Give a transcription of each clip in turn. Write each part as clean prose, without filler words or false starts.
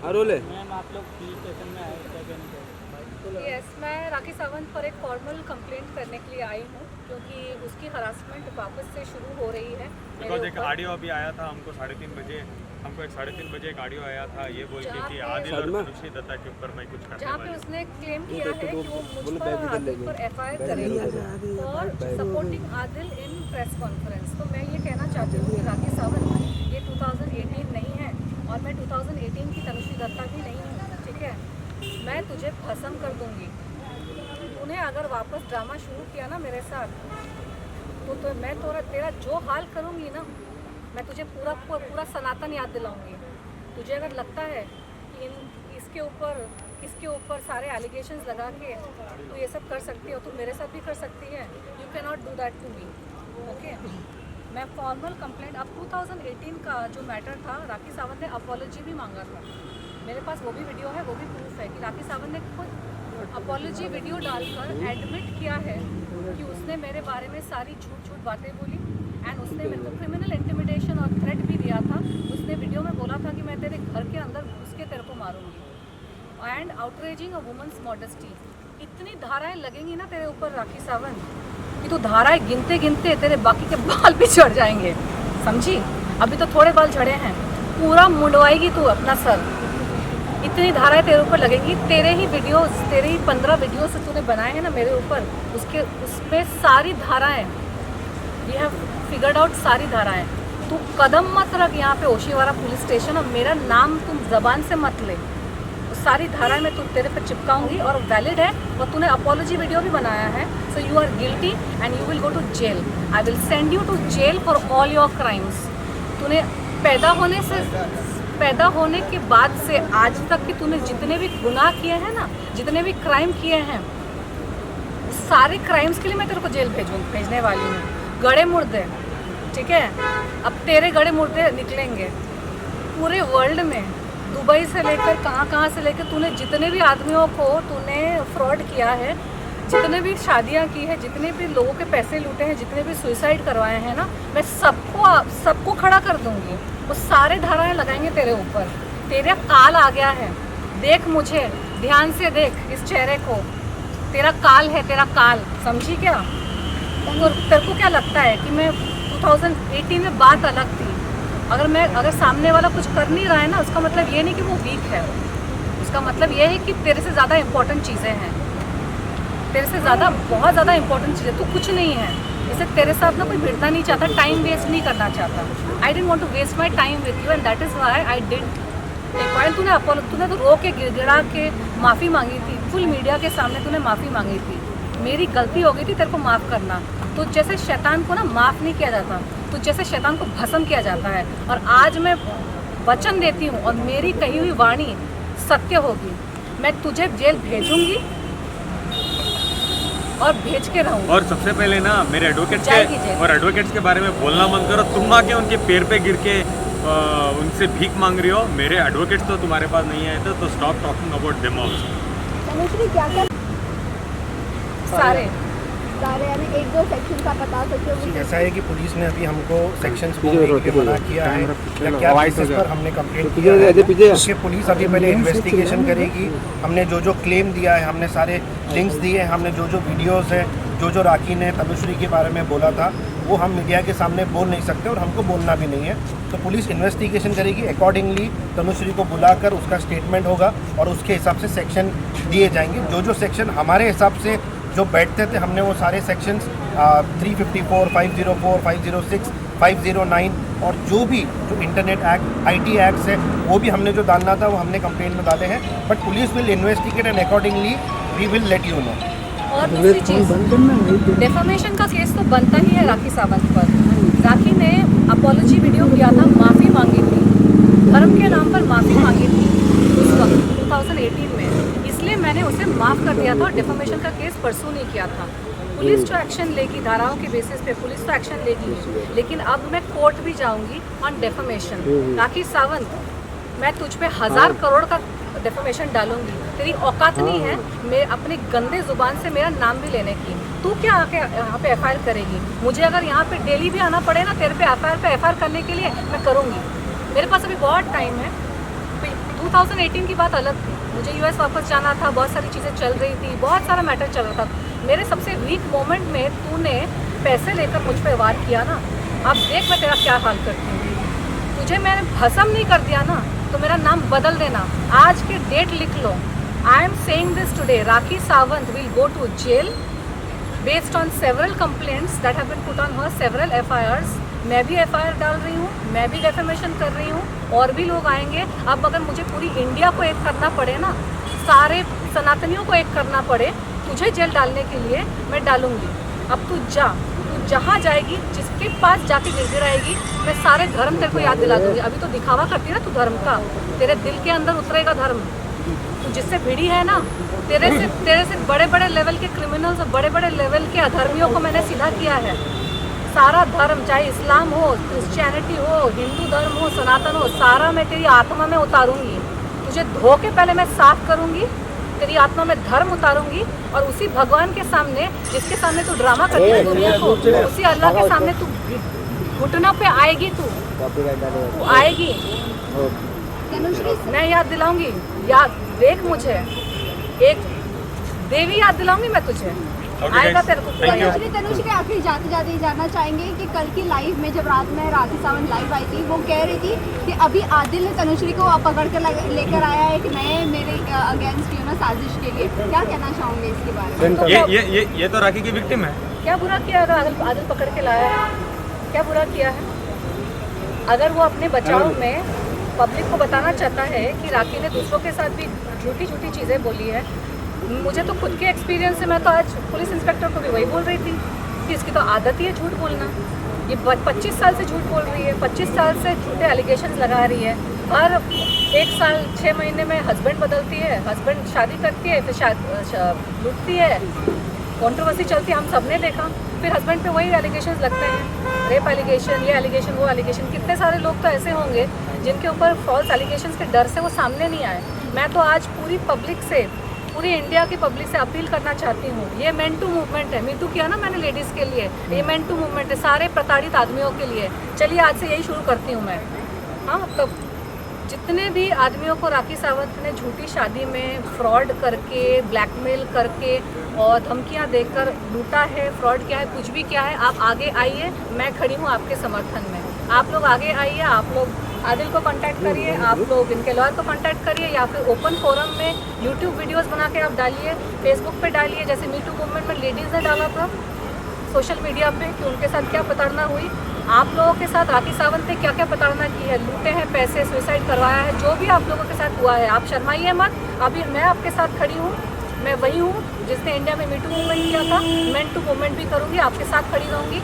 रोले ma'am आप लोग police station में आए, क्या कहना चाहोगे? यस, मैं राखी सावंत पर एक फॉर्मल कंप्लेंट करने के लिए आई हूँ क्योंकि उसकी हरासमेंट वापस से शुरू हो रही है बिकॉज एक ऑडियो अभी आया था हमको 3:30 बजे, हमको एक 3:30 बजे एक ऑडियो आया था ये बोल के कि आदिल और तनुश्री दत्ता के ऊपर मैं कुछ करने जहाँ पे वाली हूँ। उसने क्लेम किया है कि वो मुझ पर आदिल पर एफआईआर करेगी for supporting Adil in press conference. तो मैं ये कहना चाहती हूँ कि राखी सावंत ये 2018 नहीं है और मैं 2018 की तनुश्री दत्ता भी नहीं हूँ, ठीक है। मैं तुझे भस्म कर दूंगी। तूने अगर वापस ड्रामा शुरू किया ना मेरे साथ तो मैं तेरा जो हाल करूँगी ना, मैं तुझे पूरा सनातन याद दिलाऊंगी। तुझे अगर लगता है कि इसके ऊपर सारे एलिगेशंस लगा के तू ये सब कर सकती हो, तो मेरे साथ भी कर सकती है। You can not do that to me, okay. मैं फॉर्मल कंप्लेंट अब 2018 का जो मैटर था, राखी सावंत ने अपॉलॉजी भी मांगा था। मेरे पास वो भी वीडियो है, वो भी प्रूफ है कि राखी सावंत ने खुद अपॉलॉजी वीडियो डालकर एडमिट किया है कि उसने मेरे बारे में सारी झूठ बातें बोली एंड उसने मेरे को क्रिमिनल इंटिमिडेशन और थ्रेट भी दिया था। उसने वीडियो में बोला था कि मैं तेरे घर के अंदर घुस के तेरे को मारूंगी and outraging a women's modesty. इतनी धाराएं लगेंगी ना तेरे ऊपर राखी सावंत कि तू धाराएं गिनते गिनते तेरे बाकी के बाल भी झड़ जाएंगे, समझी। अभी तो थोड़े बाल झड़े हैं, पूरा मुंडवाएगी तू अपना सर। इतनी धाराएं तेरे ऊपर लगेंगी। तेरे ही 15 वीडियोस तूने बनाए हैं ना मेरे ऊपर, उसमें सारी धाराएं वी हैव फिगर्ड आउट, सारी धाराएं। तू कदम मत रख यहाँ पे ओशीवारा पुलिस स्टेशन और मेरा नाम तुम जबान से मत ले। सारी धाराएं मैं तेरे पे चिपकाऊंगी और वैलिड है। और तूने अपॉलॉजी वीडियो भी बनाया है, so you are guilty and you will go to jail. I will send you to jail for all your crimes. तूने पैदा होने के बाद से आज तक कि तूने जितने भी गुनाह किए हैं ना, जितने भी क्राइम किए हैं, सारे क्राइम्स के लिए मैं तेरे को जेल भेजने वाली हूँ। गड़े मुर्दे, ठीक है, अब तेरे गड़े मुर्दे निकलेंगे पूरे वर्ल्ड में। दुबई से लेकर कहाँ से लेकर तूने जितने भी आदमियों को तूने फ्रॉड किया है, जितने भी शादियाँ की है, जितने भी लोगों के पैसे लूटे हैं, जितने भी सुसाइड करवाए हैं ना, मैं सबको खड़ा कर दूंगी। वो सारे धाराएं लगाएंगे तेरे ऊपर। तेरा काल आ गया है, देख मुझे ध्यान से, देख इस चेहरे को। तेरा काल है, तेरा काल, समझी क्या। तेरे को क्या लगता है कि मैं 2018 में बात अलग थी। अगर सामने वाला कुछ कर नहीं रहा है ना, उसका मतलब ये नहीं कि वो वीक है। उसका मतलब ये है कि तेरे से ज़्यादा इम्पोर्टेंट चीज़ें हैं, तेरे से ज़्यादा बहुत ज़्यादा इंपॉर्टेंट चीज़ है। तू कुछ नहीं है, इसे तेरे साथ ना कोई भिड़ना नहीं चाहता, टाइम वेस्ट नहीं करना चाहता। I didn't want to waste my time with you and that is why I did. तूने तो रो के गिड़गिड़ा के माफ़ी मांगी थी, फुल मीडिया के सामने तूने माफ़ी मांगी थी। मेरी गलती हो गई थी, तेरे को माफ़ करना। तो जैसे शैतान को ना माफ़ नहीं किया जाता, तो जैसे शैतान को भस्म किया जाता है। और आज मैं वचन देती हूँ और मेरी कही हुई वाणी सत्य होगी। मैं तुझे जेल भेजूंगी और भेज के रहूँगी। और सबसे पहले ना मेरे एडवोकेट्स के बारे में बोलना मत करो। तुम आके उनके पैर पे गिर के उनसे भीख मांग रही हो। मेरे एडवोकेट्स तो तुम्हारे पास नहीं आए थे, तो stop talking about them also. क्या सारे यानी 1-2 सेक्शन का बता सकते हो? ऐसा है कि पुलिस ने अभी हमको सेक्शंस बोलने के मना किया है या क्या बेसिस पर हमने कंप्लेंट किया है, उसके पुलिस अभी पहले इन्वेस्टिगेशन करेगी। हमने जो क्लेम दिया है, हमने सारे लिंक्स दिए हैं, हमने जो वीडियोस हैं, जो राखी ने तनुश्री के बारे में बोला था, वो हम मीडिया के सामने बोल नहीं सकते और हमको बोलना भी नहीं है। तो पुलिस इन्वेस्टिगेशन करेगी, अकॉर्डिंगली तनुश्री को बुलाकर उसका स्टेटमेंट होगा और उसके हिसाब से सेक्शन दिए जाएंगे। जो सेक्शन हमारे हिसाब से जो बैठते थे, हमने वो सारे सेक्शंस 354, 504, 506, 509 और जो इंटरनेट एक्ट, IT एक्ट्स है, वो भी हमने जो डालना था वो हमने कंप्लेंट में डाले हैं। But police will investigate and accordingly we will let you know. और दूसरी चीज़, डेफामेशन का केस तो बनता ही है राखी सावंत पर। राखी ने अपॉलॉजी वीडियो किया था, माफ़ी मांगी थी, धर्म के नाम पर माफ़ी मांगी थी उस वक्त 2018 में, इसलिए मैंने उसे माफ़ कर दिया था और डेफामेशन का केस परसू नहीं किया था। पुलिस जो एक्शन लेगी धाराओं के बेसिस पे पुलिस तो एक्शन लेगी, लेकिन अब मैं कोर्ट भी जाऊंगी ऑन डेफामेशन। राखी सावंत, मैं तुझ पे 1000 करोड़ का डेफामेशन डालूंगी। तेरी औकात नहीं है मैं अपनी गंदे जुबान से मेरा नाम भी लेने की। तू क्या आके यहाँ पे FIR करेगी? मुझे अगर यहाँ पे डेली भी आना पड़े ना तेरे पे FIR करने के लिए, मैं करूँगी। मेरे पास अभी बहुत टाइम है। 2018 की बात अलग थी, मुझे यूएस वापस जाना था, बहुत सारी चीज़ें चल रही थी, बहुत सारा मैटर चल रहा था। मेरे सबसे वीक मोमेंट में तूने पैसे लेकर मुझ पर वार किया ना, अब देख मैं तेरा क्या हाल करती हूँ। तुझे मैंने भस्म नहीं कर दिया ना, तो मेरा नाम बदल देना, आज की डेट लिख लो। I am saying this today, Rakhi Sawant will go to jail based on several complaints that have been put on her, several FIRs। मैं भी FIR डाल रही हूँ, मैं भी डेफेमेशन कर रही हूँ, और भी लोग आएंगे। अब अगर मुझे पूरी इंडिया को एक करना पड़े ना, सारे सनातनियों को एक करना पड़े तुझे जेल डालने के लिए, मैं डालूंगी। अब तू जा, तू जहाँ जाएगी, जिसके पास जाके गिड़गिड़ाएगी, मैं सारे धर्म तेरे को याद दिला दूंगी। अभी तो दिखावा करती है ना तू धर्म का, तेरे दिल के अंदर उतरेगा धर्म। तू जिससे भिड़ी है ना, तेरे से बड़े बड़े लेवल के क्रिमिनल्स और बड़े बड़े लेवल के अधर्मियों को मैंने सीधा किया है। सारा धर्म, चाहे इस्लाम हो, क्रिश्चियनिटी हो, हिंदू धर्म हो, सनातन हो, सारा मैं तेरी आत्मा में उतारूंगी। तुझे धो के पहले मैं साफ करूंगी, तेरी आत्मा में धर्म उतारूंगी, और उसी भगवान के सामने, जिसके सामने तू ड्रामा करती है दुनिया को, उसी अल्लाह के सामने तू घुटनों पे आएगी। तू आएगी, मैं याद दिलाऊंगी। याद देख, मुझे एक देवी याद दिलाऊंगी मैं तुझे, आएगा तेरे को। तनुश्री आखिर जाते जाते जानना चाहेंगे कि कल की लाइव में जब रात में राखी सावंत लाइव आई थी, वो कह रही थी कि अभी आदिल ने तनुश्री को पकड़ कर लेकर आया है कि मैं मेरे अगेंस्ट साजिश के लिए, क्या कहना चाहूँगे इसके बारे में? ये तो राखी की विक्टिम है। क्या बुरा किया अगर आदिल पकड़ के लाया है? क्या बुरा किया है? अगर वो अपने बचाव में पब्लिक को बताना चाहता है कि राखी ने दूसरों के साथ भी झूठी झूठी चीज़ें बोली है, मुझे तो खुद के एक्सपीरियंस से, मैं तो आज पुलिस इंस्पेक्टर को भी वही बोल रही थी कि इसकी तो आदत ही है झूठ बोलना। ये 25 साल से झूठ बोल रही है, 25 साल से झूठे एलिगेशंस लगा रही है। हर 1 साल 6 महीने में हस्बैंड बदलती है, हस्बैंड शादी करती है, फिर लुटती है, कंट्रोवर्सी चलती है, हम सब ने देखा। फिर हस्बैंड पे वही एलिगेशंस लगते हैं, रेप एलिगेशन, ये एलिगेशन, वो एलिगेशन। कितने सारे लोग तो ऐसे होंगे जिनके ऊपर फॉल्स एलिगेशंस के डर से वो सामने नहीं आए। मैं तो आज पूरी पब्लिक से, पूरी इंडिया की पब्लिक से अपील करना चाहती हूँ, ये मेन टू मूवमेंट है। मी टू किया ना मैंने लेडीज़ के लिए, ये मेन टू मूवमेंट है सारे प्रताड़ित आदमियों के लिए। चलिए आज से यही शुरू करती हूँ मैं। हाँ, तो जितने भी आदमियों को राखी सावंत ने झूठी शादी में फ्रॉड करके, ब्लैकमेल करके और धमकियाँ देकर लूटा है, फ्रॉड किया है, कुछ भी किया है, आप आगे आइए, मैं खड़ी हूँ आपके समर्थन में। आप लोग आगे आइए, आप लोग आदिल को कांटेक्ट करिए, आप लोग इनके लॉयर को कांटेक्ट करिए, या फिर ओपन फोरम में यूट्यूब वीडियोस बना के आप डालिए, फेसबुक पे डालिए, जैसे मी टू मूवमेंट में लेडीज़ ने डाला था सोशल मीडिया पे कि उनके साथ क्या प्रताड़ना हुई। आप लोगों के साथ राखी सावंत ने क्या क्या प्रताड़ना की है, लूटे हैं पैसे, सुसाइड करवाया है, जो भी आप लोगों के साथ हुआ है, आप शर्माइए मत। अभी मैं आपके साथ खड़ी हूँ, मैं वही हूँ जिसने इंडिया में मी टू मूवमेंट किया था, मेन टू मूवमेंट भी करूँगी, आपके साथ खड़ी रहूँगी।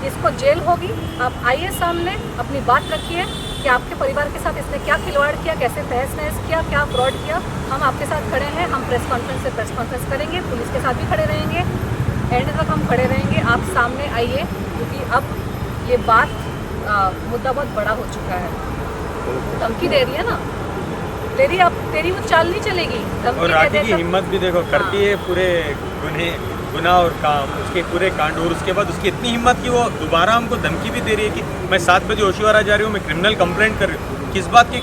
इसको जेल होगी, आप आइए सामने, अपनी बात रखिए कि आपके परिवार के साथ इसने क्या खिलवाड़ किया, कैसे तहस नहस किया, क्या फ्रॉड किया। हम आपके साथ खड़े हैं, हम प्रेस कॉन्फ्रेंस से प्रेस कॉन्फ्रेंस करेंगे, पुलिस के साथ भी खड़े रहेंगे, एंड तक हम खड़े रहेंगे। आप सामने आइए, क्योंकि अब ये बात मुद्दा बहुत बड़ा हो चुका है। धमकी दे रही है ना, तेरी वो चाल नहीं चलेगी। और राखी की हिम्मत भी देखो, करती है पूरे गुनाह और काम, उसके पूरे कांड, और उसके बाद उसकी इतनी हिम्मत कि वो दोबारा हमको धमकी भी दे रही है कि मैं 7 बजे ओशिवारा जा रही हूँ, मैं क्रिमिनल कंप्लेंट कर रही हूँ। किस बात की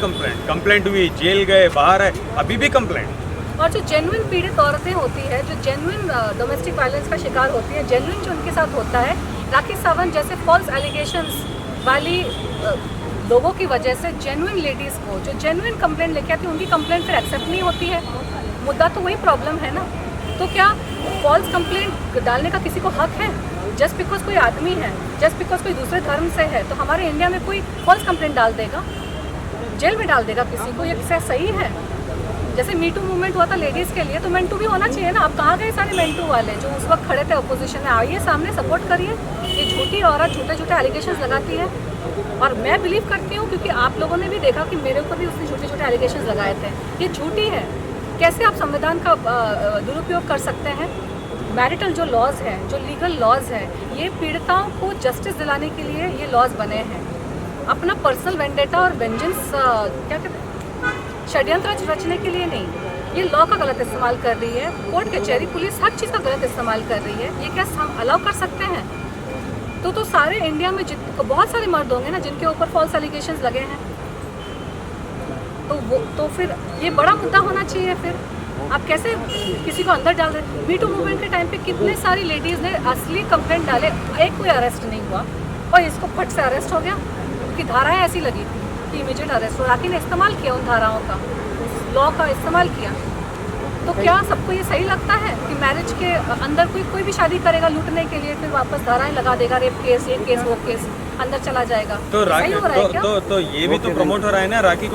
कंप्लेंट हुई, जेल गए, बाहर है, अभी भी कंप्लेंट। और जो जेन्युइन पीड़ित औरतें होती है, जो जेन्युइन डोमेस्टिक वायलेंस का शिकार होती है, जेन्युइन जो उनके साथ होता है, राखी सावंत जैसे फॉल्स एलिगेशंस वाली लोगों की वजह से जेन्युइन लेडीज़ को जो जेन्युइन कंप्लेंट लेके आती है, उनकी कंप्लेंट फिर एक्सेप्ट नहीं होती है। मुद्दा तो वही प्रॉब्लम है ना। तो क्या फॉल्स कंप्लेंट डालने का किसी को हक है? जस्ट बिकॉज कोई आदमी है, जस्ट बिकॉज कोई दूसरे धर्म से है, तो हमारे इंडिया में कोई फॉल्स कंप्लेंट डाल देगा, जेल में डाल देगा किसी को? ये सही है? जैसे मी टू मूवमेंट हुआ था लेडीज़ के लिए, तो मेन टू भी होना चाहिए ना। आप कहाँ गए सारे मेन टू वाले जो उस वक्त खड़े थे अपोजिशन में? आइए सामने, सपोर्ट करिए। ये झूठी औरत झूठे झूठे एलिगेशंस लगाती है, और मैं बिलीव करती हूँ, क्योंकि आप लोगों ने भी देखा कि मेरे ऊपर भी उसने झूठे झूठे एलिगेशंस लगाए थे। ये झूठी है। कैसे आप संविधान का दुरुपयोग कर सकते हैं? मैरिटल जो लॉज हैं, जो लीगल लॉज हैं, ये पीड़िताओं को जस्टिस दिलाने के लिए ये लॉज बने हैं। अपना पर्सनल वेंडेटा और वेंजेंस क्या कहते हैं, षड्यंत्र रचने के लिए नहीं। ये लॉ का गलत इस्तेमाल कर रही है, कोर्ट कचहरी पुलिस हर चीज़ का गलत इस्तेमाल कर रही है। ये क्या हम अलाउ कर सकते हैं? तो सारे इंडिया में बहुत सारे मर्द होंगे ना जिनके ऊपर फॉल्स एलिगेशंस लगे हैं। तो फिर ये बड़ा मुद्दा होना चाहिए। फिर आप कैसे किसी को अंदर डाल रहे? मी टू मूवमेंट के टाइम पे कितने सारी लेडीज़ ने असली कंप्लेंट डाले, एक कोई अरेस्ट नहीं हुआ और इसको फट से अरेस्ट हो गया क्योंकि धाराएं ऐसी लगी थी कि इमीडिएट अरेस्ट हो। राखी ने इस्तेमाल किया उन धाराओं का, उस लॉ का इस्तेमाल किया। तो क्या सबको ये सही लगता है कि मैरिज के अंदर कोई भी शादी करेगा लूटने के लिए, फिर वापस धाराएं लगा देगा, रेप केस, ये केस, वो केस, अंदर चला जाएगा? तो सही हो रहा है क्या? तो ये भी तो प्रमोट हो रहा है ना राखी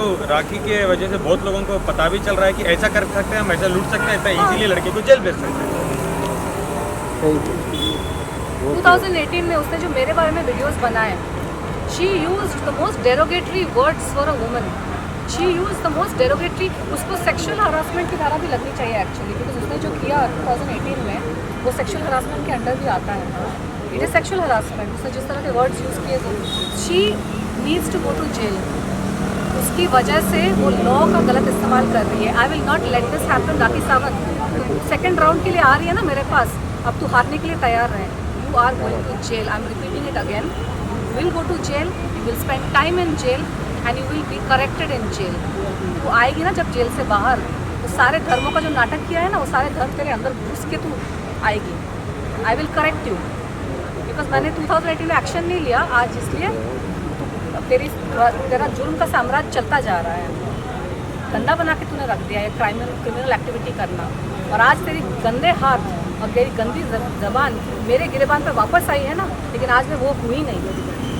के वजह से बहुत लोगों को पता भी चल रहा है कि ऐसा कर सकते हैं हम, ऐसा लूट सकते हैं, इतना इजीली लड़के को जेल भेज सकते हैं। 2018 में उसने जो मेरे बारे में वीडियोस बनाए, she used the most derogatory words for a woman, she use the most derogatory. उसको सेक्शुअल हरासमेंट की धारा भी लगनी चाहिए एक्चुअली, बिकॉज उसने जो किया 2018 में वो सेक्शुअल हरासमेंट के अंडर भी आता है। It is sexual harassment. उसने जिस तरह के वर्ड्स यूज़ किए थे, she needs to go to jail. उसकी वजह से वो लॉ का गलत इस्तेमाल कर रही है। I will not let this happen. Rakhi Sawant second round के लिए आ रही है ना मेरे पास, अब तू हारने के लिए तैयार रहे। You are going to jail, I am repeating it again, you will go to jail, you will spend time in jail and you will be corrected in jail. वो आएगी ना जब जेल से बाहर, तो सारे धर्मों का जो नाटक किया है ना, वो सारे धर्म तेरे अंदर घुस के तू आएगी। I will correct you, because मैंने 2018 में एक्शन नहीं लिया आज, इसलिए तेरा जुर्म का साम्राज्य चलता जा रहा है। गंदा बना के तूने रख दिया है क्रिमिनल एक्टिविटी करना, और आज तेरी गंदे हाथ और तेरी गंदी जबान मेरे गिरेबान पर वापस आई है ना, लेकिन आज मैं वो हुई नहीं।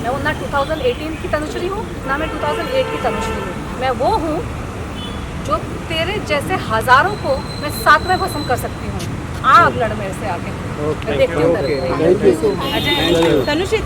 मैं वो ना 2018 की तनुश्री हूँ, ना मैं 2008 की तनुश्री हूँ। मैं वो हूँ जो तेरे जैसे हज़ारों को मैं साथ में भस्म कर सकती हूँ। आप लड़ मेरे से आगे, मैं देखती हूँ। तनुश्री